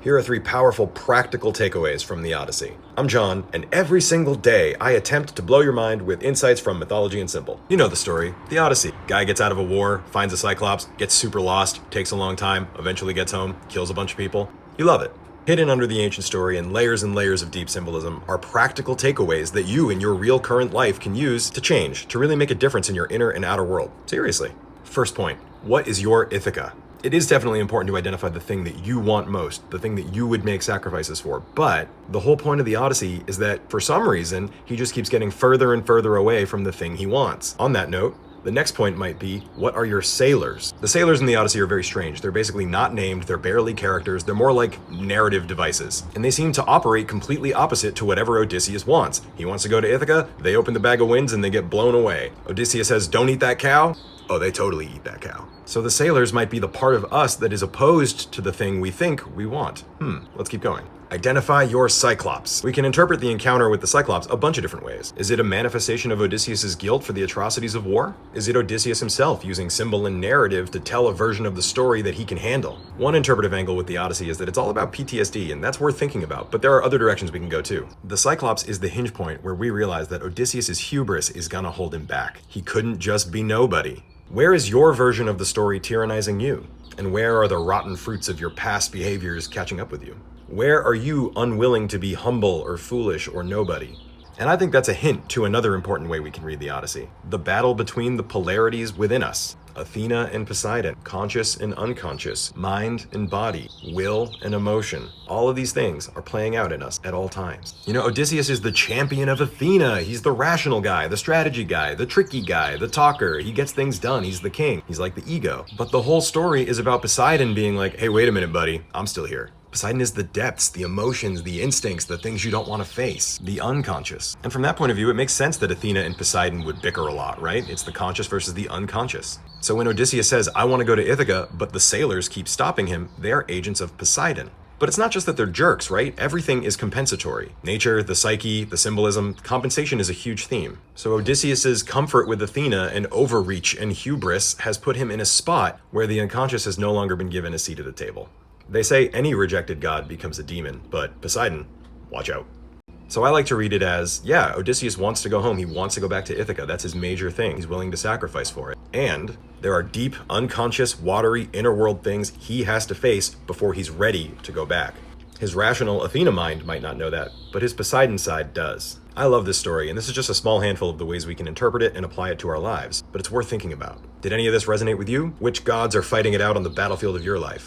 Here are 3 powerful practical takeaways from the Odyssey. I'm John, and every single day I attempt to blow your mind with insights from mythology and symbol. You know the story, the Odyssey. Guy gets out of a war, finds a Cyclops, gets super lost, takes a long time, eventually gets home, kills a bunch of people. You love it. Hidden under the ancient story and layers of deep symbolism are practical takeaways that you in your real current life can use to change, to really make a difference in your inner and outer world. Seriously. First point, what is your Ithaca? It is definitely important to identify the thing that you want most, the thing that you would make sacrifices for. But the whole point of the Odyssey is that for some reason, he just keeps getting further and further away from the thing he wants. On that note, the next point might be, what are your sailors? The sailors in the Odyssey are very strange. They're basically not named, they're barely characters, they're more like narrative devices. And they seem to operate completely opposite to whatever Odysseus wants. He wants to go to Ithaca, they open the bag of winds and they get blown away. Odysseus says, don't eat that cow. Oh, they totally eat that cow. So the sailors might be the part of us that is opposed to the thing we think we want. Let's keep going. Identify your Cyclops. We can interpret the encounter with the Cyclops a bunch of different ways. Is it a manifestation of Odysseus' guilt for the atrocities of war? Is it Odysseus himself using symbol and narrative to tell a version of the story that he can handle? One interpretive angle with the Odyssey is that it's all about PTSD, and that's worth thinking about, but there are other directions we can go too. The Cyclops is the hinge point where we realize that Odysseus' hubris is gonna hold him back. He couldn't just be nobody. Where is your version of the story tyrannizing you? And where are the rotten fruits of your past behaviors catching up with you? Where are you unwilling to be humble or foolish or nobody? And I think that's a hint to another important way we can read the Odyssey. The battle between the polarities within us. Athena and Poseidon, conscious and unconscious, mind and body, will and emotion. All of these things are playing out in us at all times. You know, Odysseus is the champion of Athena. He's the rational guy, the strategy guy, the tricky guy, the talker. He gets things done. He's the king. He's like the ego. But the whole story is about Poseidon being like, hey, wait a minute, buddy. I'm still here. Poseidon is the depths, the emotions, the instincts, the things you don't want to face, the unconscious. And from that point of view, it makes sense that Athena and Poseidon would bicker a lot, right? It's the conscious versus the unconscious. So when Odysseus says, I want to go to Ithaca, but the sailors keep stopping him, they're agents of Poseidon. But it's not just that they're jerks, right? Everything is compensatory. Nature, the psyche, the symbolism, compensation is a huge theme. So Odysseus's comfort with Athena and overreach and hubris has put him in a spot where the unconscious has no longer been given a seat at the table. They say any rejected god becomes a demon, but Poseidon, watch out. So I like to read it as, yeah, Odysseus wants to go home. He wants to go back to Ithaca. That's his major thing. He's willing to sacrifice for it. And there are deep, unconscious, watery, inner world things he has to face before he's ready to go back. His rational Athena mind might not know that, but his Poseidon side does. I love this story, and this is just a small handful of the ways we can interpret it and apply it to our lives, but it's worth thinking about. Did any of this resonate with you? Which gods are fighting it out on the battlefield of your life?